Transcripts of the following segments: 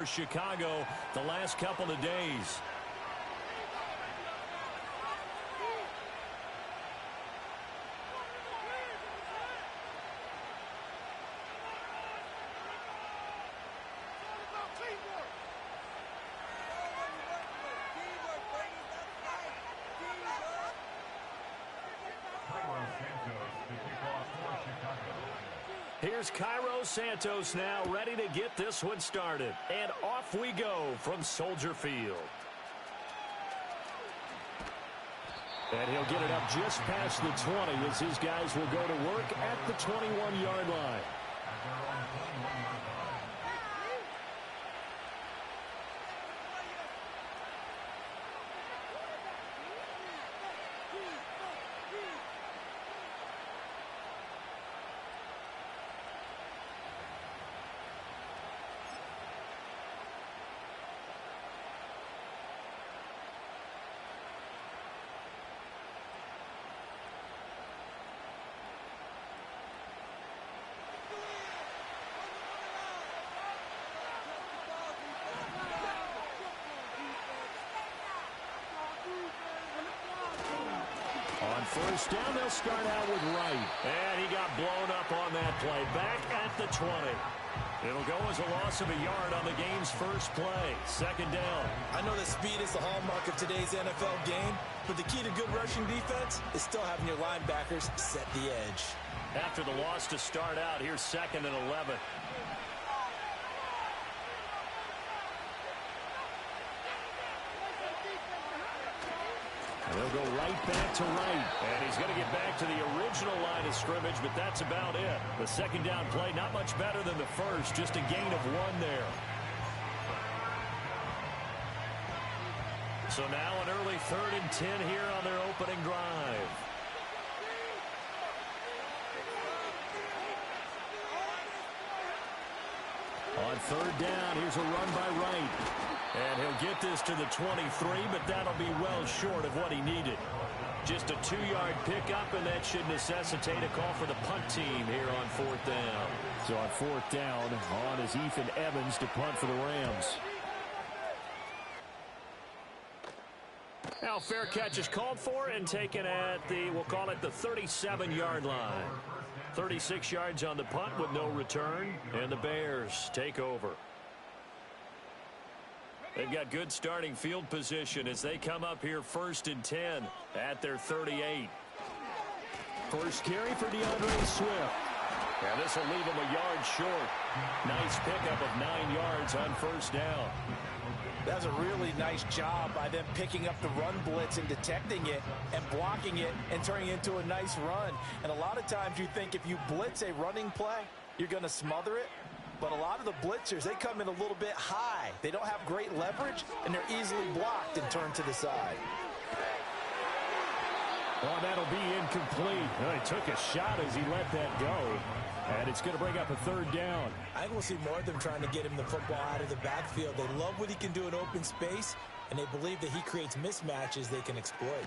Chicago the last couple of days. Here's Cairo Santos now ready to get this one started. And off we go from Soldier Field. And he'll get it up just past the 20 as his guys will go to work at the 21-yard line. On first down, they'll start out with Wright. And he got blown up on that play. Back at the 20. It'll go as a loss of a yard on the game's first play. Second down. I know that speed is the hallmark of today's NFL game, but the key to good rushing defense is still having your linebackers set the edge. After the loss to start out, here's 2nd and 11. They'll go right back to Wright. And he's going to get back to the original line of scrimmage, but that's about it. The second down play, not much better than the first, just a gain of 1 there. So now an early 3rd and 10 here on their opening drive. On 3rd down, here's a run by Wright. And he'll get this to the 23, but that'll be well short of what he needed. Just a 2-yard pickup, and that should necessitate a call for the punt team here on 4th down. So on 4th down, on is Ethan Evans to punt for the Rams. Now fair catch is called for and taken at the, we'll call it the 37-yard line. 36 yards on the punt with no return, and the Bears take over. They've got good starting field position as they come up here 1st and 10 at their 38. First carry for DeAndre Swift. And this will leave him a yard short. Nice pickup of 9 yards on 1st down. That's a really nice job by them picking up the run blitz and detecting it and blocking it and turning it into a nice run. And a lot of times you think if you blitz a running play, you're going to smother it. But a lot of the blitzers, they come in a little bit high. They don't have great leverage, and they're easily blocked and turned to the side. Oh, that'll be incomplete. Well, he took a shot as he let that go. And it's going to bring up a 3rd down. I think we'll see more of them trying to get him the football out of the backfield. They love what he can do in open space, and they believe that he creates mismatches they can exploit.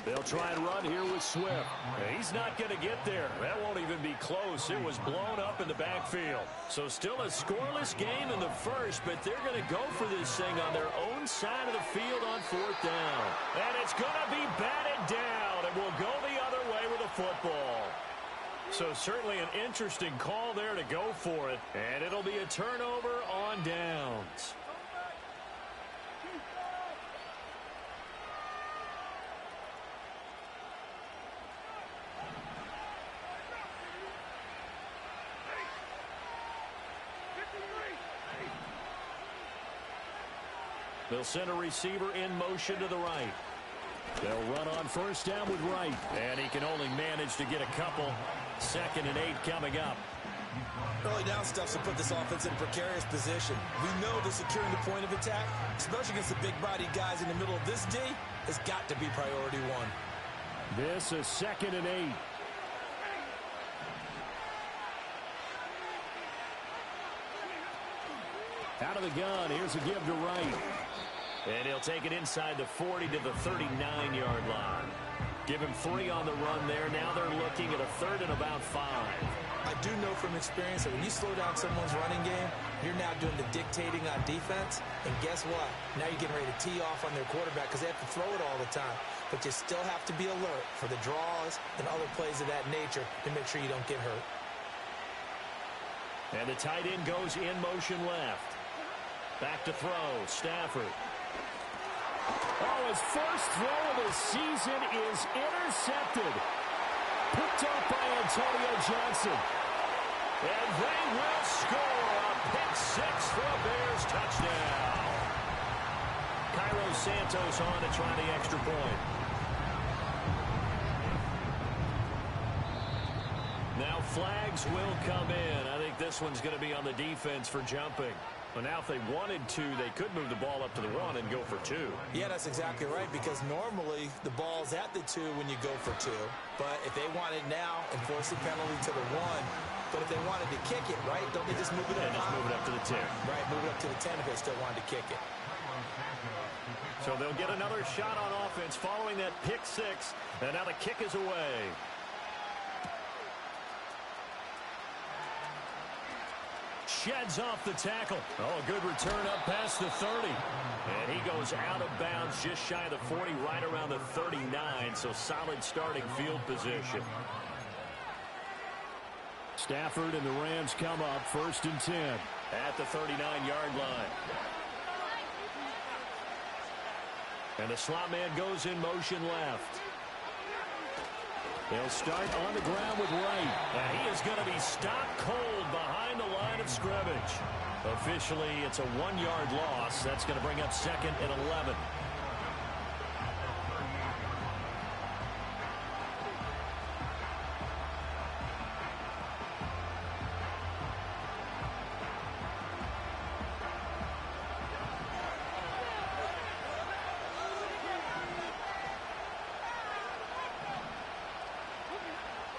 They'll try and run here with Swift. He's not going to get there. That won't even be close. It was blown up in the backfield. So still a scoreless game in the first, but they're going to go for this thing on their own side of the field on 4th down. And it's going to be batted down, and we'll go the other way with the football. So certainly an interesting call there to go for it, and it'll be a turnover on downs. They'll send a receiver in motion to the right. They'll run on 1st down with Wright. And he can only manage to get a couple. 2nd and 8 coming up. Early down stuff to put this offense in a precarious position. We know that securing the point of attack, especially against the big-bodied guys in the middle of this D, has got to be priority 1. This is 2nd and 8. Out of the gun, here's a give to Wright. And he'll take it inside the 40 to the 39-yard line. Give him 3 on the run there. Now they're looking at a 3rd and about 5. I do know from experience that when you slow down someone's running game, you're now doing the dictating on defense. And guess what? Now you're getting ready to tee off on their quarterback because they have to throw it all the time. But you still have to be alert for the draws and other plays of that nature to make sure you don't get hurt. And the tight end goes in motion left. Back to throw. Stafford. Oh, his first throw of the season is intercepted. Picked up by Antonio Johnson. And they will score a pick 6 for a Bears touchdown. Cairo Santos on to try the extra point. Now flags will come in. I think this one's going to be on the defense for jumping. Well, now if they wanted to, they could move the ball up to the 1 and go for 2. Yeah, that's exactly right, because normally the ball's at the 2 when you go for 2. But if they want it now, enforce the penalty to the 1. But if they wanted to kick it, right, don't they just move it up? Yeah, just move it up to the 10. Right, move it up to the 10 if they still wanted to kick it. So they'll get another shot on offense following that pick 6. And now the kick is away. Sheds off the tackle. Oh, a good return up past the 30. And he goes out of bounds just shy of the 40, right around the 39. So solid starting field position. Stafford and the Rams come up 1st and 10 at the 39-yard line. And the slot man goes in motion left. They'll start on the ground with Wright. And he is going to be stopped cold behind the line of scrimmage. Officially, it's a 1-yard loss. That's going to bring up 2nd and 11.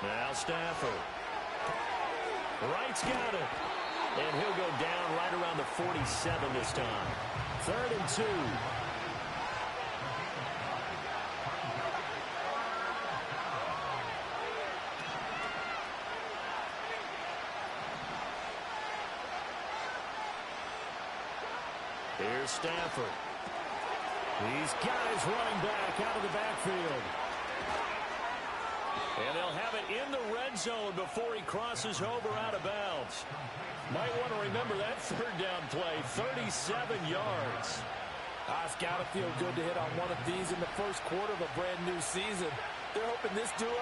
Now Stafford. Wright's got it. And he'll go down right around the 47 this time. 3rd and 2. Here's Stafford. He's got his running back out of the backfield. And they'll have it in the red zone before he crosses over out of bounds. Might want to remember that 3rd down play, 37 yards. It's got to feel good to hit on one of these in the first quarter of a brand new season. They're hoping this duo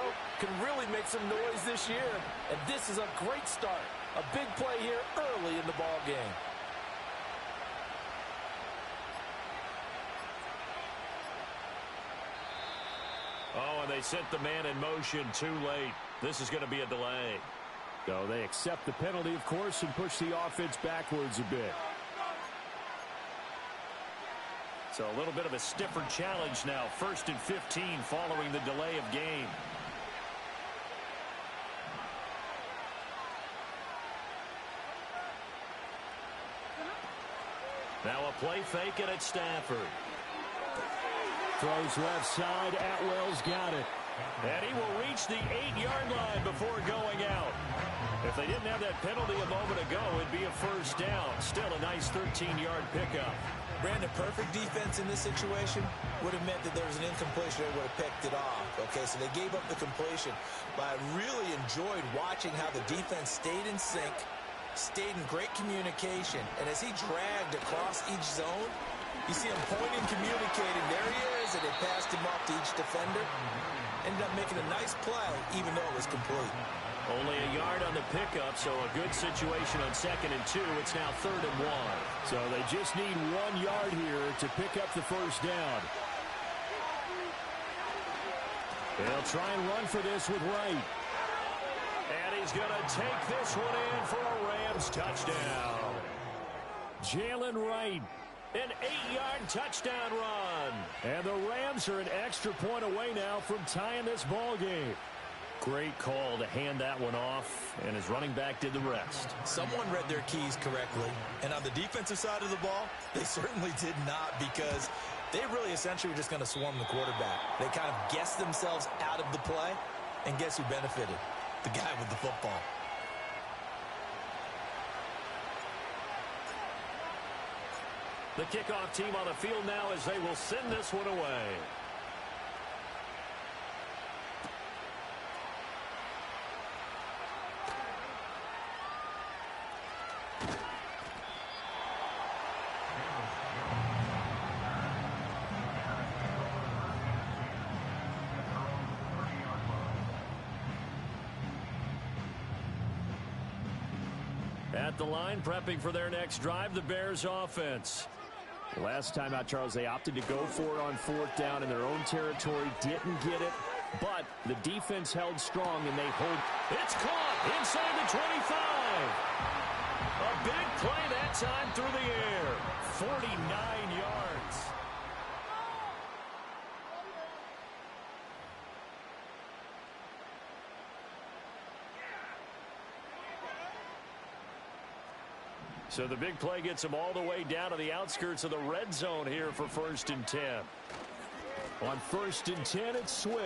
can really make some noise this year. And this is a great start. A big play here early in the ball game. Oh, and they sent the man in motion too late. This is going to be a delay. So they accept the penalty, of course, and push the offense backwards a bit. So a little bit of a stiffer challenge now. 1st and 15 following the delay of game. Now a play fake it at Stafford. Throws left side. Atwell's got it. And he will reach the 8-yard line before going out. If they didn't have that penalty a moment ago, it'd be a 1st down. Still a nice 13-yard pickup. Brandon, perfect defense in this situation would have meant that there was an incompletion. They would have picked it off. Okay, so they gave up the completion. But I really enjoyed watching how the defense stayed in sync, stayed in great communication. And as he dragged across each zone, you see him pointing, communicating. There he is, and they passed him off to each defender. Ended up making a nice play, even though it was complete. Only a yard on the pickup, so a good situation on 2nd and 2. It's now 3rd and 1. So they just need 1 yard here to pick up the 1st down. They'll try and run for this with Wright. And he's going to take this one in for a Rams touchdown. Jalen Wright. An 8-yard touchdown run. And the Rams are an extra point away now from tying this ball game. Great call to hand that one off, and his running back did the rest. Someone read their keys correctly, and on the defensive side of the ball, they certainly did not, because They really essentially were just going to swarm the quarterback. They kind of guessed themselves out of the play, and guess who benefited? The guy with the football. The kickoff team on the field now as they will send this one away. At the line, prepping for their next drive, the Bears offense. Last time out, Charles, they opted to go for it on fourth down in their own territory. Didn't get it, but the defense held strong, and they hold. It's caught inside the 25. A big play that time through the air. 49 yards. So the big play gets them all the way down to the outskirts of the red zone here for 1st and 10. On 1st and 10, it's Swift.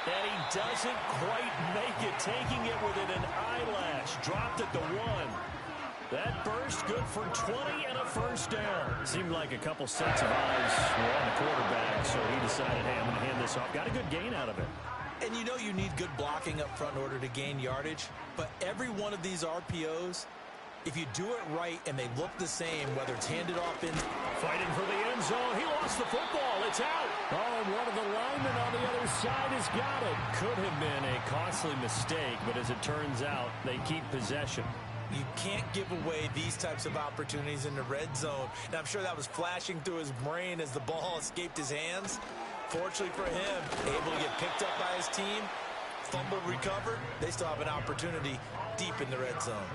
And he doesn't quite make it, taking it within an eyelash. Dropped at the 1. That burst good for 20 and a 1st down. Seemed like a couple sets of eyes were on the quarterback, so he decided, hey, I'm going to hand this off. Got a good gain out of it. And you know you need good blocking up front in order to gain yardage. But every one of these RPOs, if you do it right and they look the same, whether it's handed off in. Fighting for the end zone. He lost the football. It's out. Oh, and one of the linemen on the other side has got it. Could have been a costly mistake, but as it turns out, they keep possession. You can't give away these types of opportunities in the red zone. And I'm sure that was flashing through his brain as the ball escaped his hands. Fortunately for him, able to get picked up by his team, fumble recovered. They still have an opportunity deep in the red zone.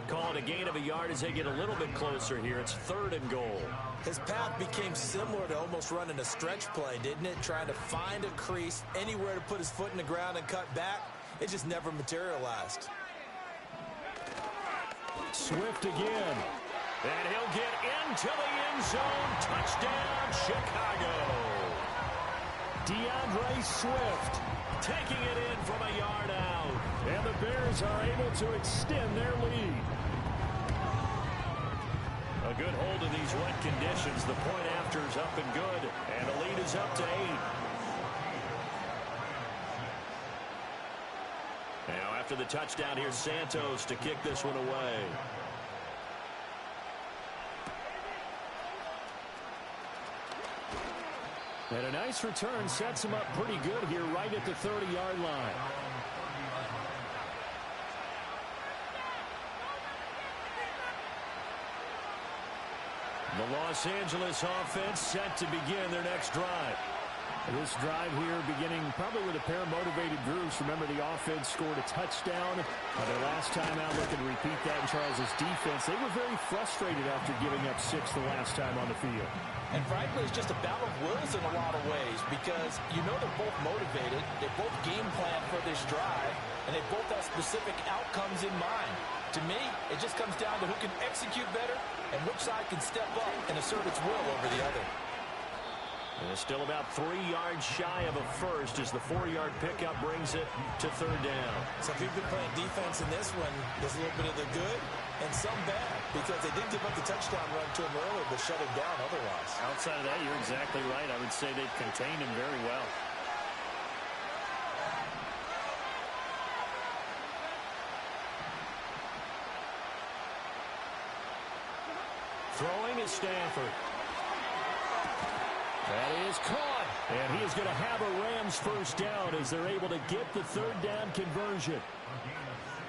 Call it a gain of a yard as they get a little bit closer here. It's 3rd and goal. His path became similar to almost running a stretch play, didn't it? Trying to find a crease, anywhere to put his foot in the ground and cut back. It just never materialized. Swift again. And he'll get into the end zone. Touchdown, Chicago. DeAndre Swift taking it in from a yard out. And the Bears are able to extend their lead. A good hold of these wet conditions. The point after is up and good. And the lead is up to 8. Now after the touchdown, here's Santos to kick this one away. And a nice return sets him up pretty good here right at the 30-yard line. The Los Angeles offense set to begin their next drive. This drive here beginning probably with a pair of motivated groups. Remember, the offense scored a touchdown. Their last time out, looking to repeat that in Charles's defense. They were very frustrated after giving up 6 the last time on the field. And frankly, it's just a battle of wills in a lot of ways because you know they're both motivated. They both game plan for this drive, and they both have specific outcomes in mind. To me, it just comes down to who can execute better and which side can step up and assert its will over the other. And it's still about 3 yards shy of a first as the 4-yard pickup brings it to 3rd down. So if you've been playing defense in this one, there's a little bit of the good and some bad because they did give up the touchdown run to him earlier but shut him down otherwise. Outside of that, you're exactly right. I would say they've contained him very well. Throwing is Stafford. That is caught. And he is going to have a Rams first down as they're able to get the 3rd down conversion.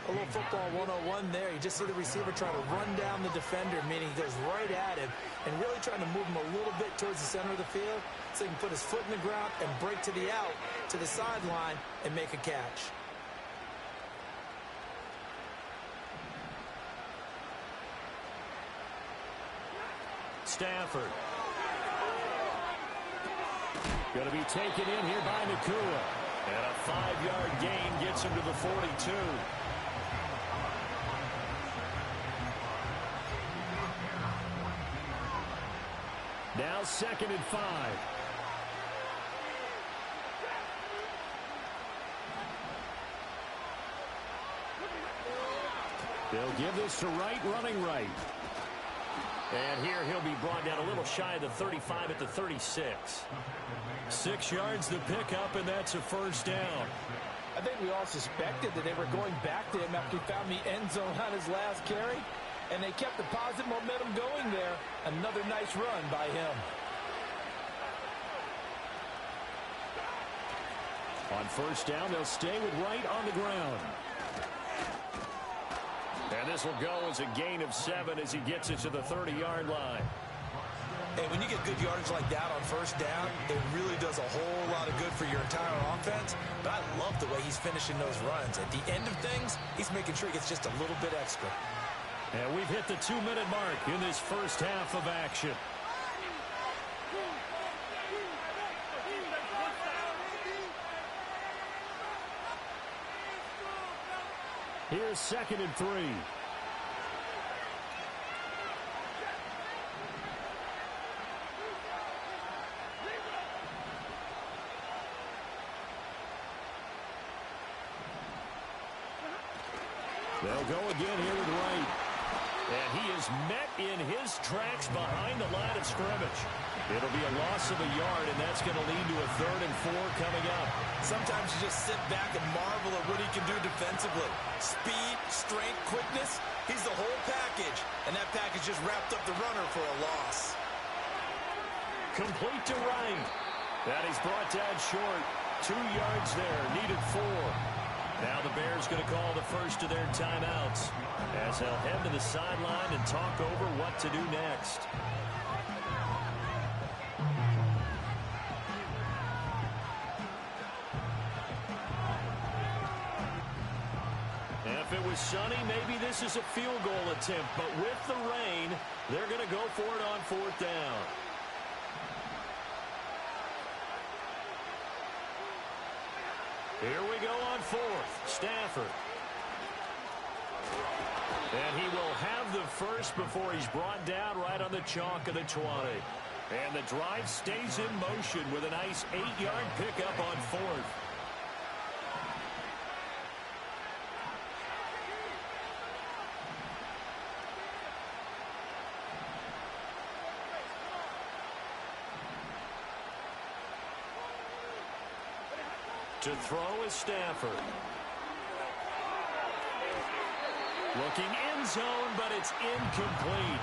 A little football 101 there. You just see the receiver trying to run down the defender, meaning he goes right at him and really trying to move him a little bit towards the center of the field so he can put his foot in the ground and break to the out, to the sideline, and make a catch. Stafford. Going to be taken in here by Nakua. And a 5-yard gain gets him to the 42. Now 2nd and 5. They'll give this to Wright, running right. And here he'll be brought down a little shy of the 35 at the 36. 6 yards to pick up, and that's a first down. I think we all suspected that they were going back to him after he found the end zone on his last carry, and they kept the positive momentum going there. Another nice run by him. On first down, they'll stay with Wright on the ground. And this will go as a gain of 7 as he gets it to the 30-yard line. Hey, when you get good yardage like that on first down, it really does a whole lot of good for your entire offense. But I love the way he's finishing those runs. At the end of things, he's making sure he gets just a little bit extra. And we've hit the 2-minute mark in this first half of action. Here's 2nd and 3. They'll go again here with Wright. And he is met in his tracks behind the line of scrimmage. It'll be a loss of a yard, and that's going to lead to a 3rd and 4 coming up. Sometimes you just sit back and marvel at what he can do defensively. Speed, strength, quickness, he's the whole package. And that package just wrapped up the runner for a loss. Complete to Wright. That is brought down short. 2 yards there, needed 4. Now the Bears going to call the first of their timeouts as they'll head to the sideline and talk over what to do next. If it was sunny, maybe this is a field goal attempt, but with the rain, they're going to go for it on 4th down. Here we go on 4th. Stafford. And he will have the first before he's brought down right on the chalk of the 20. And the drive stays in motion with a nice 8-yard pickup on 4th. To throw is Stafford. Looking end zone, but it's incomplete.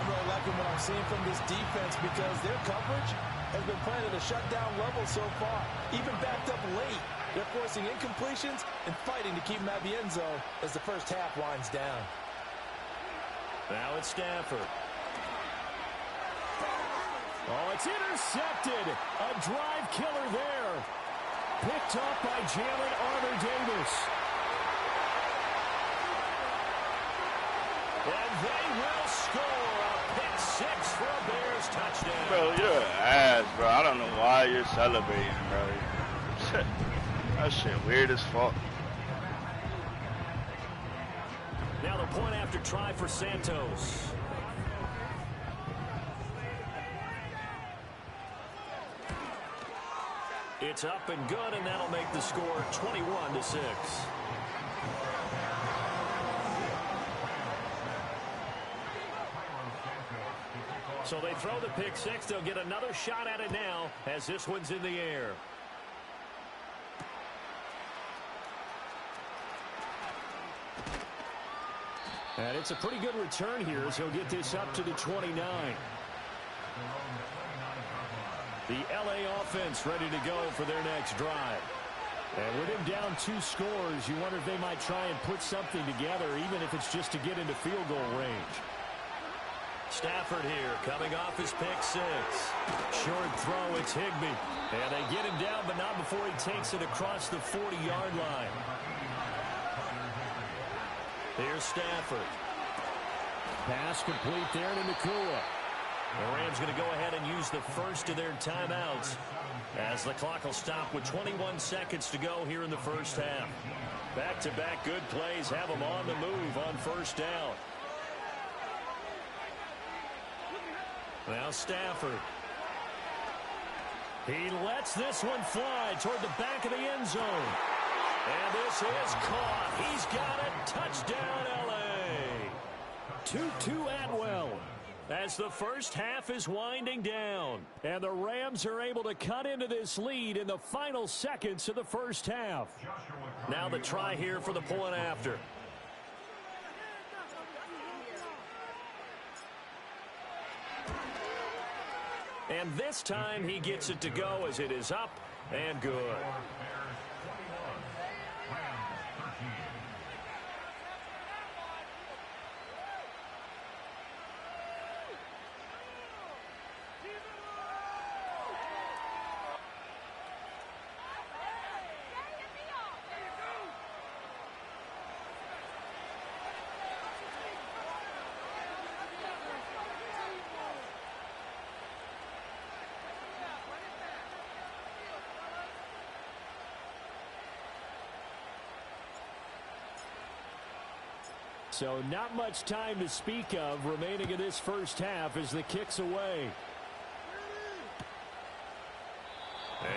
I'm really liking what I'm seeing from this defense because their coverage has been playing at a shutdown level so far. Even backed up late, they're forcing incompletions and fighting to keep them out of the end zone as the first half winds down. Now it's Stafford. Oh, it's intercepted. A drive killer there. Picked up by Jalen Armour-Davis. And they will score a pick 6 for a Bears touchdown. Bro, you're an ass, bro. I don't know why you're celebrating, bro. That shit weird as fuck. Now the point after try for Santos. It's up and good, and that'll make the score 21-6. So they throw the pick 6. They'll get another shot at it now as this one's in the air. And it's a pretty good return here as he'll get this up to the 29. The L.A. offense ready to go for their next drive. And with him down 2 scores, you wonder if they might try and put something together, even if it's just to get into field goal range. Stafford here, coming off his pick 6. Short throw, it's Higbee. And they get him down, but not before he takes it across the 40-yard line. Here's Stafford. Pass complete there to Nakua. The Rams going to go ahead and use the first of their timeouts as the clock will stop with 21 seconds to go here in the first half. Back-to-back good plays have them on the move on first down. Now Stafford. He lets this one fly toward the back of the end zone. And this is caught. He's got it. Touchdown, L.A. 2-2 Atwell. As the first half is winding down. And the Rams are able to cut into this lead in the final seconds of the first half. Now the try here for the point after. And this time he gets it to go as it is up and good. So not much time to speak of remaining in this first half as the kick's away.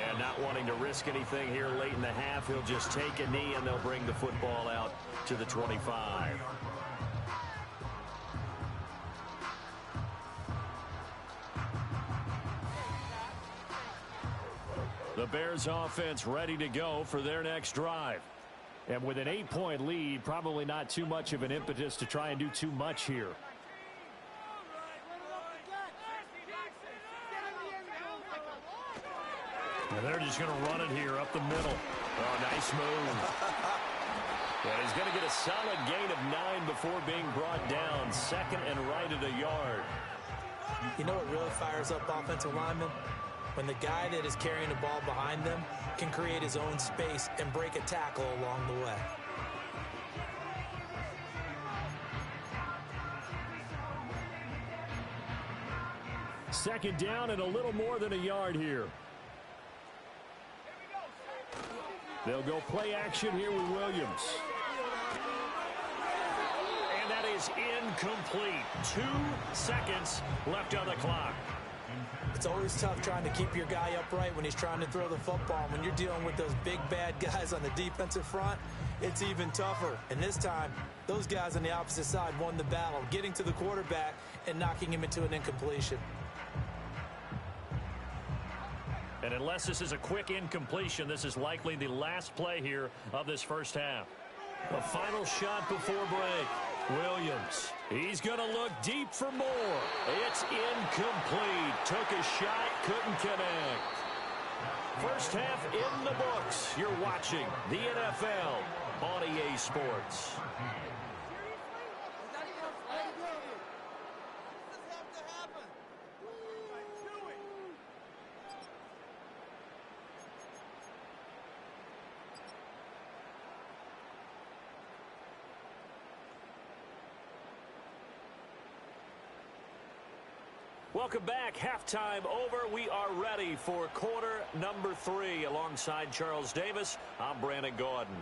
And not wanting to risk anything here late in the half, he'll just take a knee and they'll bring the football out to the 25. The Bears offense ready to go for their next drive. And with an 8-point lead, probably not too much of an impetus to try and do too much here. And they're just going to run it here up the middle. Oh, nice move. And he's going to get a solid gain of 9 before being brought down. Second and right at a yard. You know what really fires up offensive linemen? When the guy that is carrying the ball behind them can create his own space and break a tackle along the way. Second down and a little more than a yard here. They'll go play action here with Williams. And that is incomplete. 2 seconds left on the clock. It's always tough trying to keep your guy upright when he's trying to throw the football. When you're dealing with those big, bad guys on the defensive front, it's even tougher. And this time, those guys on the opposite side won the battle, getting to the quarterback and knocking him into an incompletion. And unless this is a quick incompletion, this is likely the last play here of this first half. A final shot before break. Williams. He's going to look deep for more. It's incomplete. Took a shot, couldn't connect. First half in the books. You're watching the NFL on EA Sports. Welcome back. Halftime over. We are ready for quarter number 3. Alongside Charles Davis, I'm Brandon Gordon.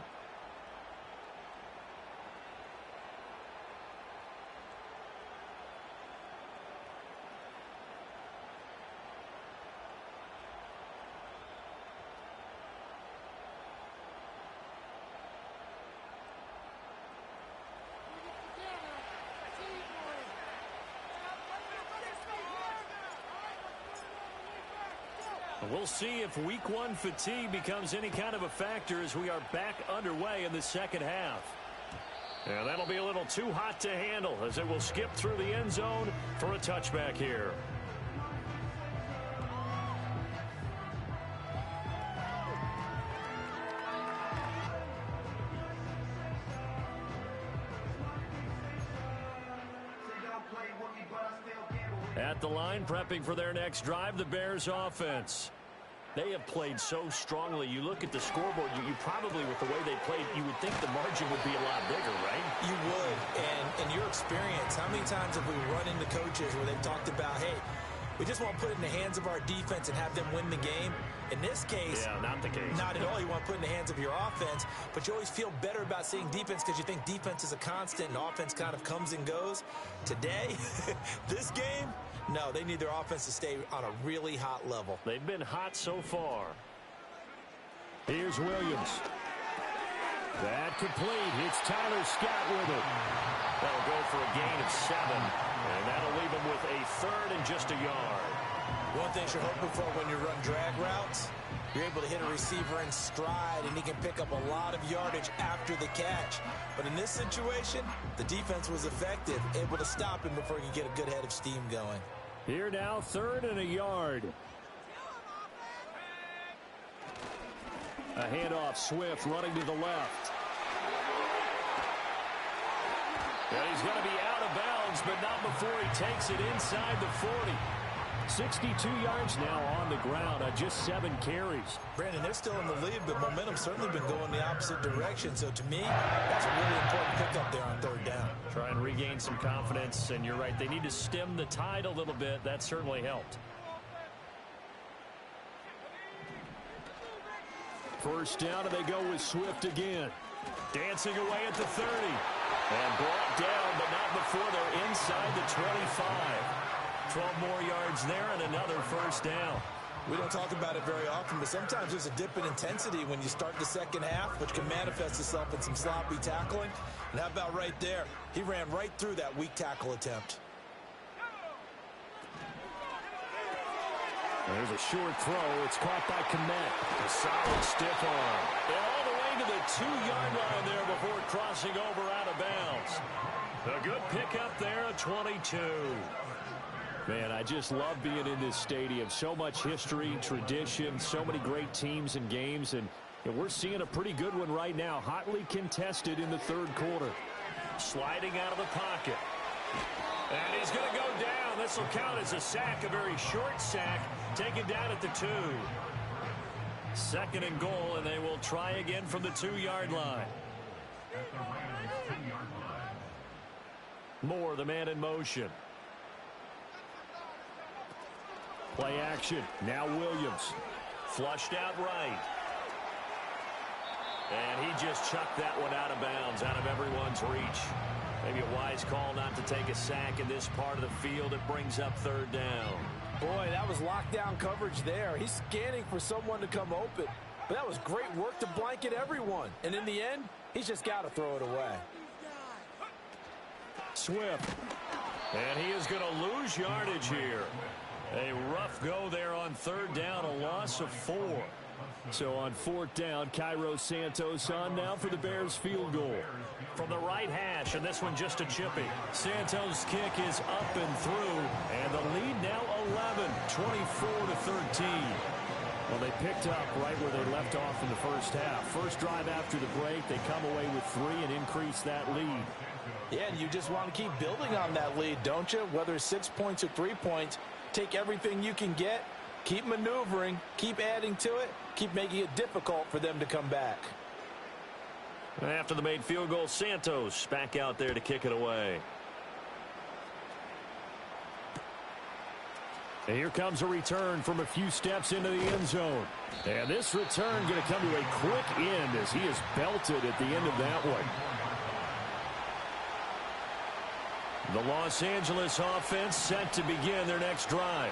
We'll see if week 1 fatigue becomes any kind of a factor as we are back underway in the second half. And that'll be a little too hot to handle as it will skip through the end zone for a touchback here. At the line, prepping for their next drive, the Bears offense. They have played so strongly. You look at the scoreboard, you probably, with the way they played, you would think the margin would be a lot bigger, right? You would. And in your experience, how many times have we run into coaches where they've talked about, hey, we just want to put it in the hands of our defense and have them win the game? In this case, yeah, not the case. Not at all. You want to put in the hands of your offense, but you always feel better about seeing defense because you think defense is a constant and offense kind of comes and goes. Today, this game, no, they need their offense to stay on a really hot level. They've been hot so far. Here's Williams. That complete. It's Tyler Scott with it. That'll go for a gain of 7, and that'll leave him with a third and just a yard. One thing you're hoping for when you run drag routes, you're able to hit a receiver in stride, and he can pick up a lot of yardage after the catch. But in this situation, the defense was effective, able to stop him before he could get a good head of steam going. Here now, 3rd and a yard. A handoff, Swift running to the left. And he's going to be out of bounds, but not before he takes it inside the 40. 62 yards now on the ground on just 7 carries. Brandon, they're still in the lead, but momentum's certainly been going the opposite direction. So to me, that's a really important pickup there on 3rd down. Try and regain some confidence, and you're right, they need to stem the tide a little bit. That certainly helped. First down, and they go with Swift again. Dancing away at the 30. And brought down, but not before they're inside the 25. 12 more yards there and another first down. We don't talk about it very often, but sometimes there's a dip in intensity when you start the second half, which can manifest itself in some sloppy tackling. And how about right there? He ran right through that weak tackle attempt. There's a short throw. It's caught by Kmet. A solid stiff arm. And all the way to the 2-yard line there before crossing over out of bounds. A good pickup there at 22. Man, I just love being in this stadium. So much history, tradition, so many great teams and games. And we're seeing a pretty good one right now. Hotly contested in the 3rd quarter. Sliding out of the pocket. And he's going to go down. This will count as a sack, a very short sack, taken down at the 2. 2nd and goal, and they will try again from the 2-yard line. Moore, the man in motion. Play action. Now Williams. Flushed out right. And he just chucked that one out of bounds, out of everyone's reach. Maybe a wise call not to take a sack in this part of the field. It brings up 3rd down. Boy, that was lockdown coverage there. He's scanning for someone to come open. But that was great work to blanket everyone. And in the end, he's just got to throw it away. Swift. And he is going to lose yardage here. A rough go there on 3rd down, a loss of 4. So on 4th down, Cairo Santos on now for the Bears field goal. From the right hash, and this one just a chippy. Santos' kick is up and through, and the lead now 11, 24-13. Well, they picked up right where they left off in the first half. First drive after the break, they come away with 3 and increase that lead. Yeah, and you just want to keep building on that lead, don't you? Whether it's 6 points or 3 points, take everything you can get, keep maneuvering, keep adding to it, keep making it difficult for them to come back. After the made field goal, Santos back out there to kick it away. And here comes a return from a few steps into the end zone. And this return going to come to a quick end as he is belted at the end of that one. The Los Angeles offense set to begin their next drive.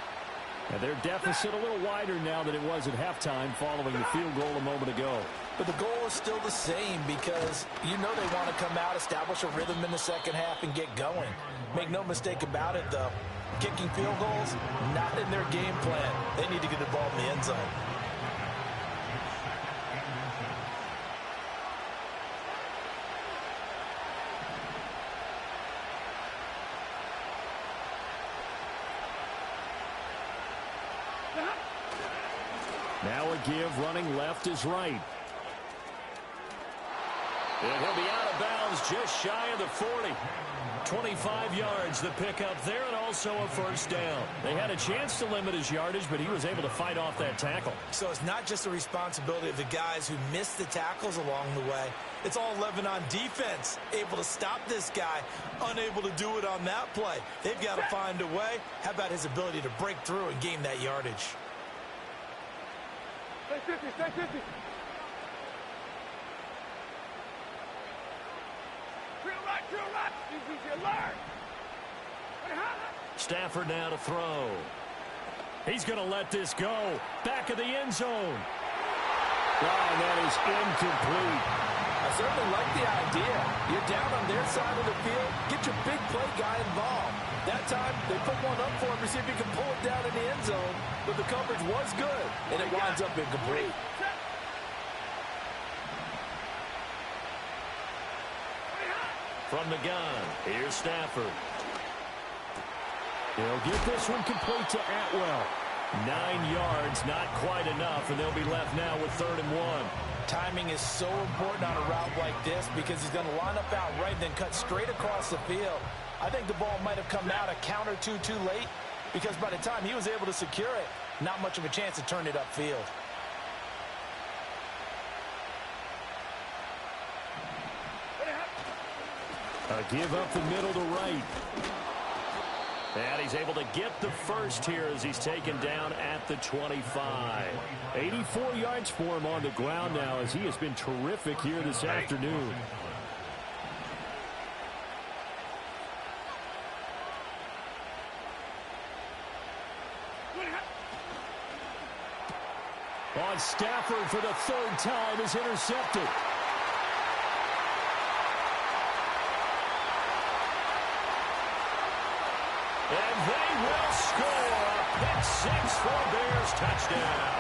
And their deficit a little wider now than it was at halftime following the field goal a moment ago. But the goal is still the same because you know they want to come out, establish a rhythm in the second half, and get going. Make no mistake about it, though. Kicking field goals, not in their game plan. They need to get the ball in the end zone. Now a give, running left is right. And he'll be out of bounds just shy of the 40. 25 yards, the pickup there, and also a first down. They had a chance to limit his yardage, but he was able to fight off that tackle. So it's not just the responsibility of the guys who missed the tackles along the way. It's all 11 on defense, able to stop this guy, unable to do it on that play. They've got to find a way. How about his ability to break through and gain that yardage? Stafford now to throw. He's going to let this go. Back of the end zone. Oh, that is incomplete. I certainly like the idea. You're down on their side of the field. Get your big play guy involved. That time, they put one up for him to see if he can pull it down in the end zone. But the coverage was good, and it winds up incomplete. From the gun, here's Stafford. He'll get this one complete to Atwell. 9 yards, not quite enough, and they'll be left now with 3rd and 1. Timing is so important on a route like this because he's going to line up out right and then cut straight across the field. I think the ball might have come out a count or two too late because by the time he was able to secure it, not much of a chance to turn it upfield. A give up the middle to right. And he's able to get the first here as he's taken down at the 25. 84 yards for him on the ground now as he has been terrific here this afternoon. On Stafford for the 3rd time is intercepted. And they will score a pick 6 for Bears touchdown.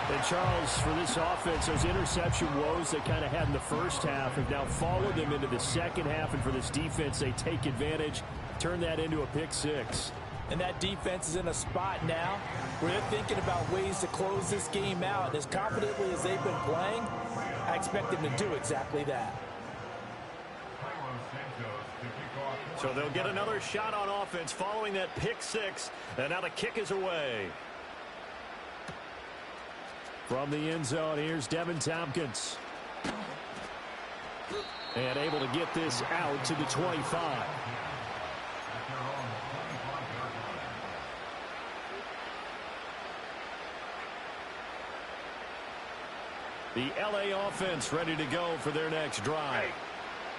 And Charles, for this offense, those interception woes they kind of had in the first half have now followed them into the second half. And for this defense, they take advantage, turn that into a pick 6. And that defense is in a spot now where they're thinking about ways to close this game out. And as confidently as they've been playing, I expect them to do exactly that. So they'll get another shot on offense following that pick 6. And now the kick is away. From the end zone, here's Devin Tompkins. And able to get this out to the 25. The LA offense ready to go for their next drive.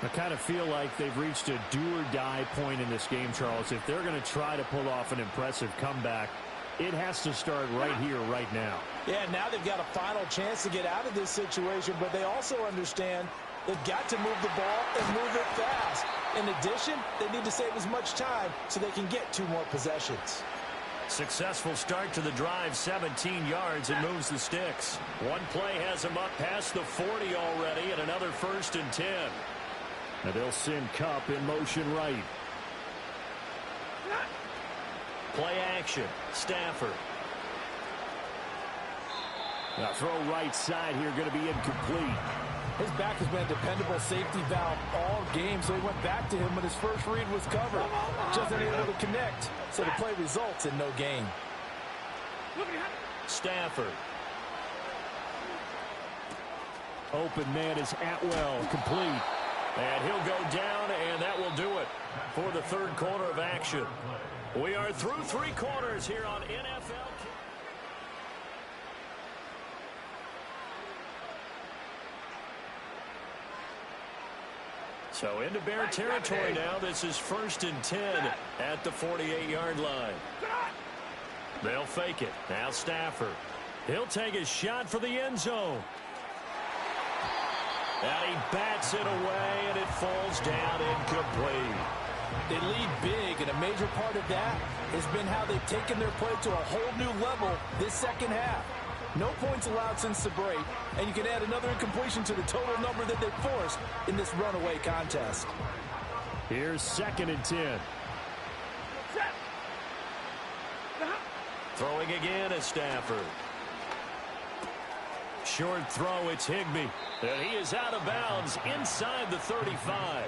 I kind of feel like they've reached a do-or-die point in this game, Charles. If they're going to try to pull off an impressive comeback, it has to start right here, right now. Yeah, now they've got a final chance to get out of this situation, but they also understand they've got to move the ball and move it fast. In addition, they need to save as much time so they can get 2 more possessions. Successful start to the drive, 17 yards, and moves the sticks. One play has them up past the 40 already, and another 1st and 10. And they'll send Kupp in motion right. Play action. Stafford. Now throw right side here, going to be incomplete. His back has been a dependable safety valve all game, so he went back to him when his first read was covered. Just unable to connect, so the play results in no gain. Stafford. Open man is Atwell, complete. And he'll go down, and that will do it for the 3rd quarter of action. We are through 3 quarters here on NFL. So into Bear territory now. This is 1st and 10 at the 48-yard line. They'll fake it. Now Stafford. He'll take a shot for the end zone. And he bats it away, and it falls down incomplete. They lead big, and a major part of that has been how they've taken their play to a whole new level this second half. No points allowed since the break, and you can add another incompletion to the total number that they forced in this runaway contest. Here's 2nd and 10. Throwing again is Stafford. Short throw, it's Higbee. And he is out of bounds inside the 35.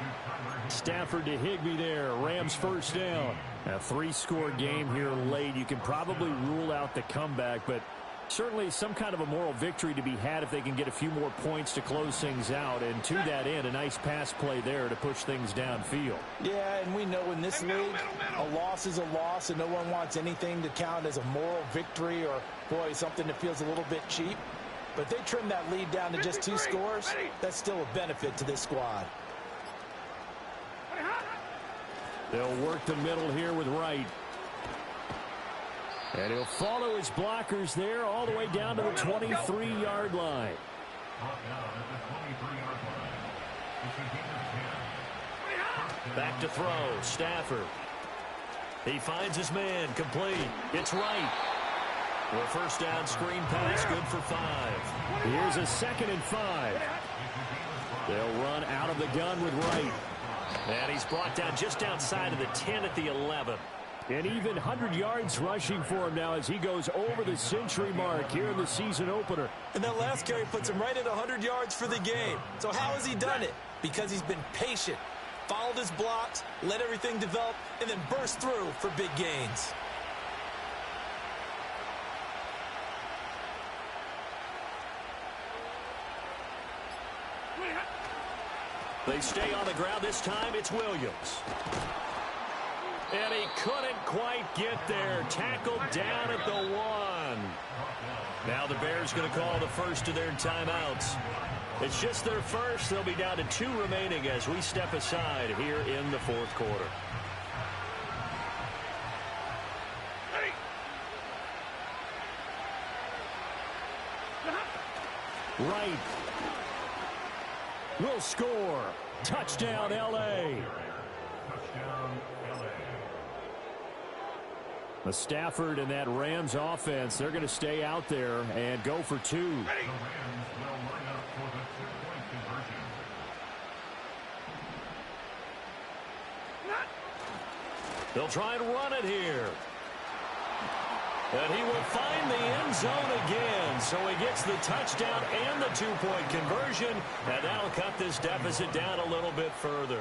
Stafford to Higbee there. Rams 1st down. A 3-score game here late. You can probably rule out the comeback, but Certainly some kind of a moral victory to be had if they can get a few more points to close things out. And to that end, a nice pass play there to push things downfield. Yeah, and we know in this league, a loss is a loss, and no one wants anything to count as a moral victory or, boy, something that feels a little bit cheap. But if they trim that lead down to just 2 scores, that's still a benefit to this squad. They'll work the middle here with Wright. And he'll follow his blockers there all the way down to the 23-yard line. Back to throw, Stafford. He finds his man, complete. It's Wright. Well, first down screen pass, good for 5. Here's a 2nd and 5. They'll run out of the gun with Wright. And he's brought down just outside of the 10 at the 11. And even 100 yards rushing for him now as he goes over the century mark here in the season opener. And that last carry puts him right at 100 yards for the game. So how has he done it? Because he's been patient, followed his blocks, let everything develop, and then burst through for big gains. They stay on the ground this time. It's Williams. And he couldn't quite get there. Tackled down at the 1. Now the Bears going to call the first of their timeouts. It's just their first. They'll be down to 2 remaining as we step aside here in the 4th quarter. Wright will score. Touchdown, L.A. The Stafford and that Rams offense, they're going to stay out there and go for 2. They'll try and run it here. And he will find the end zone again. So he gets the touchdown and the 2-point conversion. And that'll cut this deficit down a little bit further.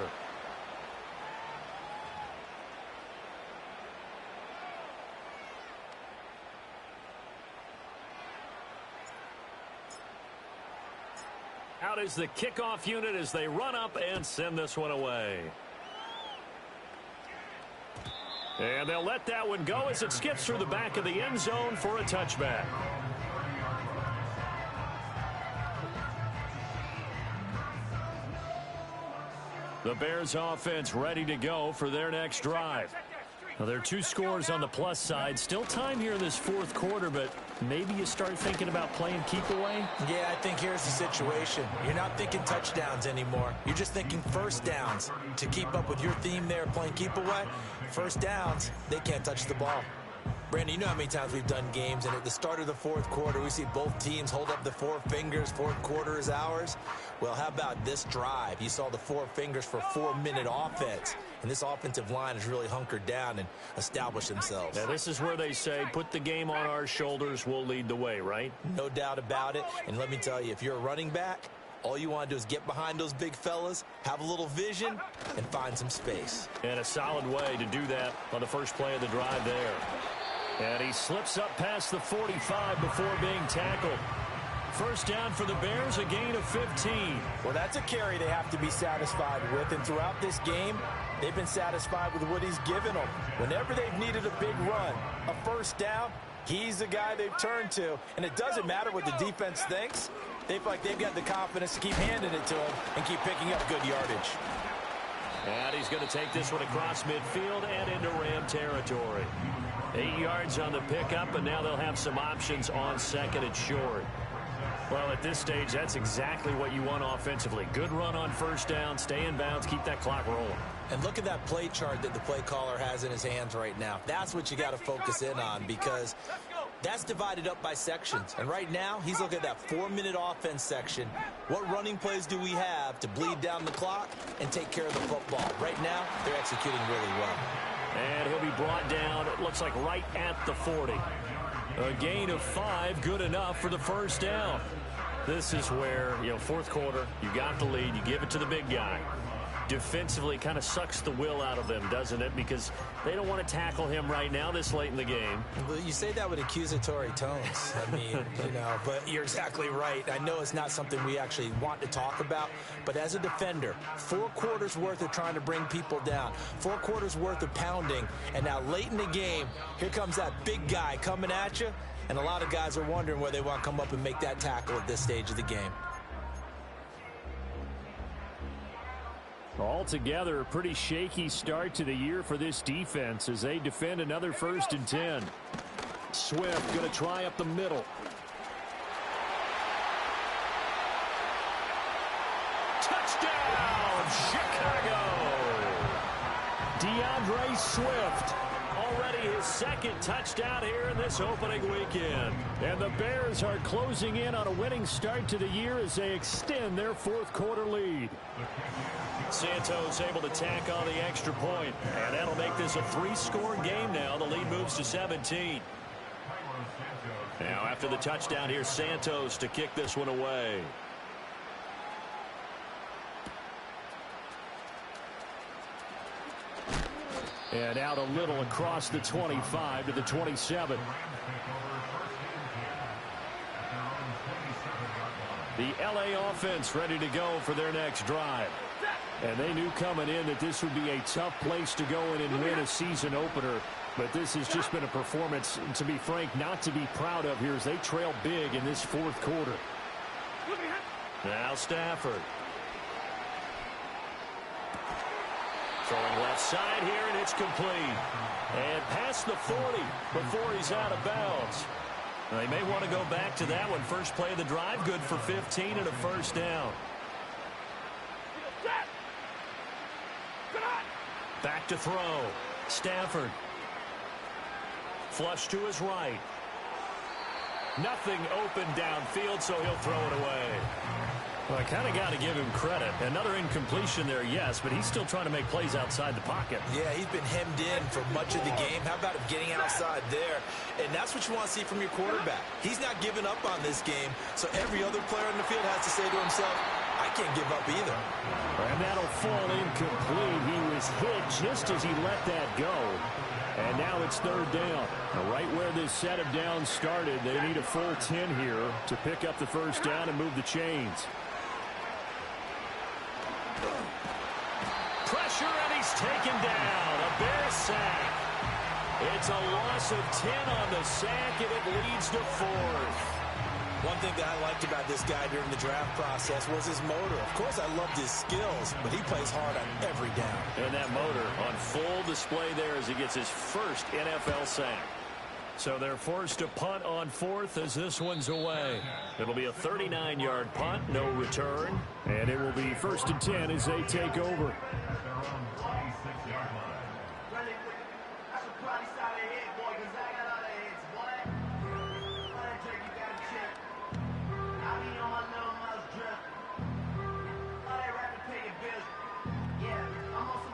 Out is the kickoff unit as they run up and send this one away. And they'll let that one go as it skips through the back of the end zone for a touchback. The Bears offense ready to go for their next drive. Now, there are 2 scores on the plus side. Still time here in this 4th quarter, but maybe you start thinking about playing keep away? Yeah, I think here's the situation. You're not thinking touchdowns anymore. You're just thinking first downs. To keep up with your theme there, playing keep away, first downs, they can't touch the ball. Brandon, you know how many times we've done games, and at the start of the 4th quarter, we see both teams hold up the 4 fingers, 4th quarter is ours. Well, how about this drive? You saw the 4 fingers for 4-minute offense, and this offensive line has really hunkered down and established themselves. Now, this is where they say, put the game on our shoulders, we'll lead the way, right? No doubt about it, and let me tell you, if you're a running back, all you want to do is get behind those big fellas, have a little vision, and find some space. And a solid way to do that on the first play of the drive there. And he slips up past the 45 before being tackled. First down for the Bears, a gain of 15. Well, that's a carry they have to be satisfied with, and throughout this game, they've been satisfied with what he's given them. Whenever they've needed a big run, a first down, he's the guy they've turned to. And it doesn't matter what the defense thinks. They feel like they've got the confidence to keep handing it to him and keep picking up good yardage. And he's going to take this one across midfield and into Ram territory. 8 yards on the pickup, and now they'll have some options on 2nd and short. Well, at this stage, that's exactly what you want offensively. Good run on first down, stay in bounds, keep that clock rolling. And look at that play chart that the play caller has in his hands right now. That's what you got to focus in on, because that's divided up by sections. And right now, he's looking at that 4-minute offense section. What running plays do we have to bleed down the clock and take care of the football? Right now, they're executing really well. And he'll be brought down, it looks like right at the 40. A gain of 5, good enough for the first down. This is where, 4th quarter, you got the lead, you give it to the big guy. defensively kind of sucks the will out of them, doesn't it? Because they don't want to tackle him right now this late in the game. Well, you say that with accusatory tones. I mean, but you're exactly right. I know it's not something we actually want to talk about, but as a defender, 4 quarters worth of trying to bring people down, 4 quarters worth of pounding, and now late in the game, here comes that big guy coming at you, and a lot of guys are wondering where they want to come up and make that tackle at this stage of the game. Altogether, a pretty shaky start to the year for this defense as they defend another 1st and 10. Swift going to try up the middle. Touchdown, Chicago! DeAndre Swift. Already his 2nd touchdown here in this opening weekend. And the Bears are closing in on a winning start to the year as they extend their 4th quarter lead. Santos able to tack on the extra point, and that'll make this a 3-score game now. The lead moves to 17. Now after the touchdown, here's Santos to kick this one away. And out a little across the 25 to the 27. The LA offense ready to go for their next drive. And they knew coming in that this would be a tough place to go in and win a season opener. But this has just been a performance, to be frank, not to be proud of here as they trail big in this 4th quarter. Now Stafford. Throwing left side here, and it's complete. And past the 40 before he's out of bounds. They may want to go back to that one. First play of the drive, good for 15 and a 1st down. Back to throw. Stafford. Flush to his right. Nothing open downfield, so he'll throw it away. Well, I kind of got to give him credit. Another incompletion there, yes, but he's still trying to make plays outside the pocket. Yeah, he's been hemmed in for much of the game. How about him getting outside there? And that's what you want to see from your quarterback. He's not giving up on this game, so every other player on the field has to say to himself, I can't give up either. And that'll fall incomplete. He was hit just as he let that go. And now it's 3rd down. Right where this set of downs started, they need a full 10 here to pick up the 1st down and move the chains. Pressure, and he's taken down. A Bears sack. It's a loss of 10 on the sack, and it leads to 4th. One thing that I liked about this guy during the draft process was his motor. Of course, I loved his skills, but he plays hard on every down. And that motor on full display there as he gets his 1st NFL sack. So they're forced to punt on 4th as this one's away. It'll be a 39-yard punt, no return. And it will be 1st and 10 as they take over.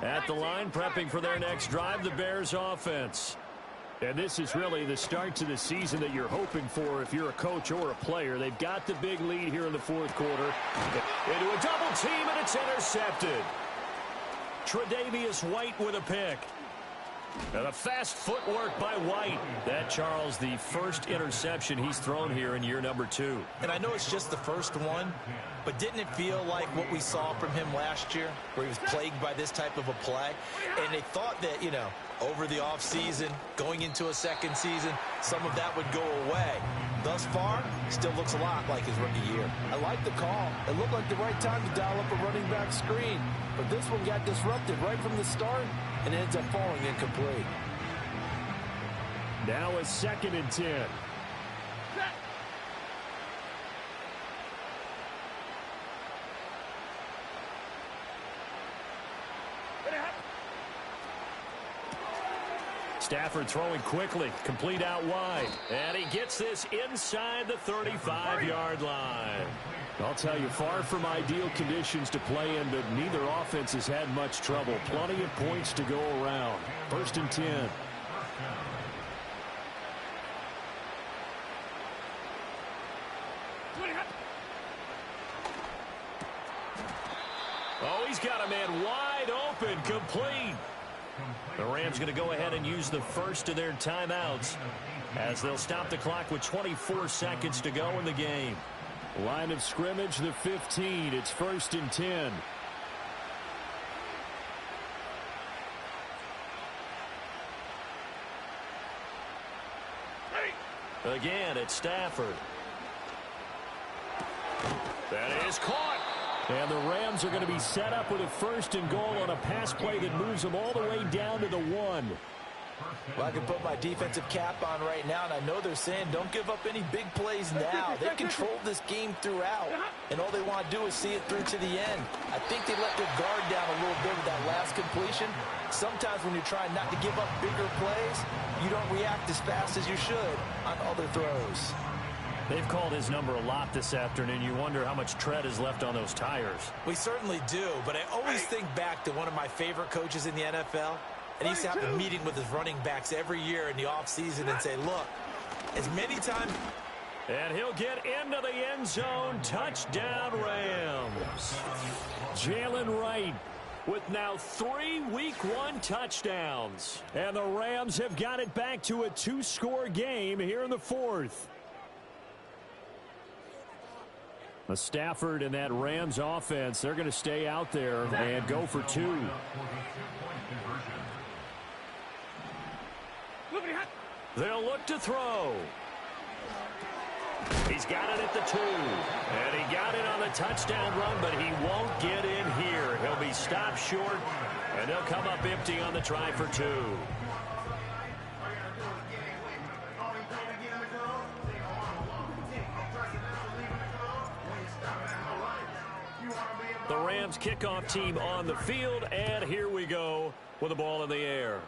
At the line, prepping for their next drive, the Bears offense. And this is really the start to the season that you're hoping for if you're a coach or a player. They've got the big lead here in the 4th quarter. Into a double team, and it's intercepted. Tre'Davious White with a pick. And a fast footwork by White. That, Charles, the 1st interception he's thrown here in year number 2. And I know it's just the 1st one, but didn't it feel like what we saw from him last year, where he was plagued by this type of a play? And they thought that, over the offseason, going into a 2nd season, some of that would go away. Thus far, still looks a lot like his rookie year. I like the call. It looked like the right time to dial up a running back screen. But this one got disrupted right from the start and ends up falling incomplete. Now a 2nd and 10. Stafford throwing quickly, complete out wide. And he gets this inside the 35-yard line. I'll tell you, far from ideal conditions to play in, but neither offense has had much trouble. Plenty of points to go around. 1st and 10. Oh, he's He's got a man wide open, complete. The Rams going to go ahead and use the first of their timeouts as they'll stop the clock with 24 seconds to go in the game. Line of scrimmage, the 15. It's 1st and 10. Again, it's Stafford. That is caught. And the Rams are going to be set up with a 1st and goal on a pass play that moves them all the way down to the 1. Well, I can put my defensive cap on right now, and I know they're saying don't give up any big plays now. They've controlled this game throughout, and all they want to do is see it through to the end. I think they let their guard down a little bit with that last completion. Sometimes when you're trying not to give up bigger plays, you don't react as fast as you should on other throws. They've called his number a lot this afternoon. You wonder how much tread is left on those tires. We certainly do, but I always think back to one of my favorite coaches in the NFL. And he used to have a meeting with his running backs every year in the offseason and say, look, as many times. And he'll get into the end zone. Touchdown, Rams. Jalen Wright with now 3 Week 1 touchdowns. And the Rams have got it back to a 2-score game here in the 4th. The Stafford and that Rams offense, they're going to stay out there and go for 2. They'll look to throw. He's got it at the 2. And he got it on the touchdown run, but he won't get in here. He'll be stopped short, and they'll come up empty on the try for 2. The Rams kickoff team on the field, and here we go with the ball in the air.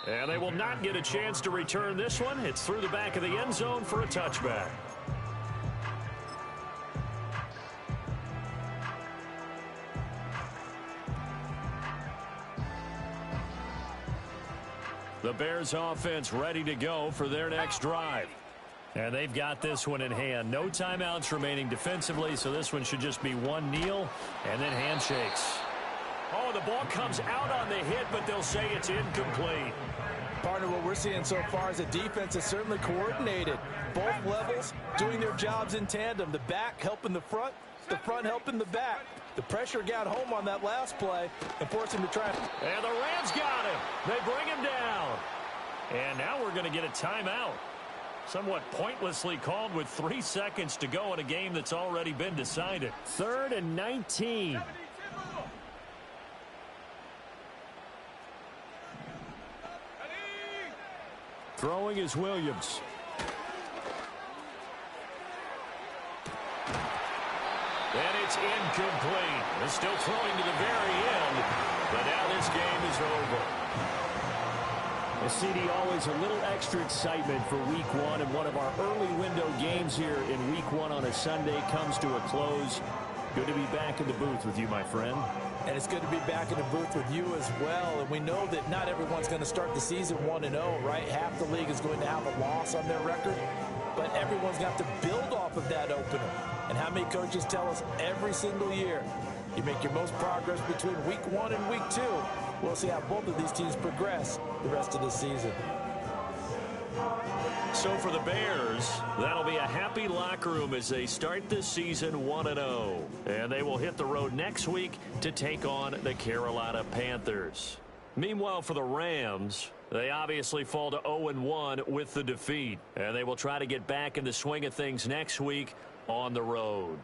And they will not get a chance to return this one. It's through the back of the end zone for a touchback. The Bears offense ready to go for their next drive. And they've got this one in hand. No timeouts remaining defensively, so this one should just be one kneel and then handshakes. Oh, the ball comes out on the hit, but they'll say it's incomplete. Partner, what we're seeing so far is the defense is certainly coordinated. Both levels doing their jobs in tandem. The back helping the front helping the back. The pressure got home on that last play and forced him to try. And the Rams got him. They bring him down. And now we're going to get a timeout. Somewhat pointlessly called with 3 seconds to go in a game that's already been decided. 3rd and 19. Throwing is Williams. And it's incomplete. They're still throwing to the very end, but now this game is over. Well, CD, always a little extra excitement for Week 1, and one of our early window games here in Week 1 on a Sunday comes to a close. Good to be back in the booth with you, my friend. And it's good to be back in the booth with you as well. And we know that not everyone's going to start the season 1-0, right? Half the league is going to have a loss on their record. But everyone's got to build off of that opener. And how many coaches tell us every single year, you make your most progress between Week 1 and Week 2. We'll see how both of these teams progress the rest of the season. So for the Bears, that'll be a happy locker room as they start this season 1-0. And they will hit the road next week to take on the Carolina Panthers. Meanwhile, for the Rams, they obviously fall to 0-1 with the defeat. And they will try to get back in the swing of things next week on the road.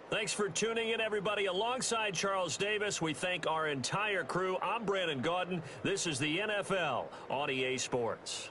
Thanks for tuning in, everybody. Alongside Charles Davis, we thank our entire crew. I'm Brandon Gaudin. This is the NFL on EA Sports.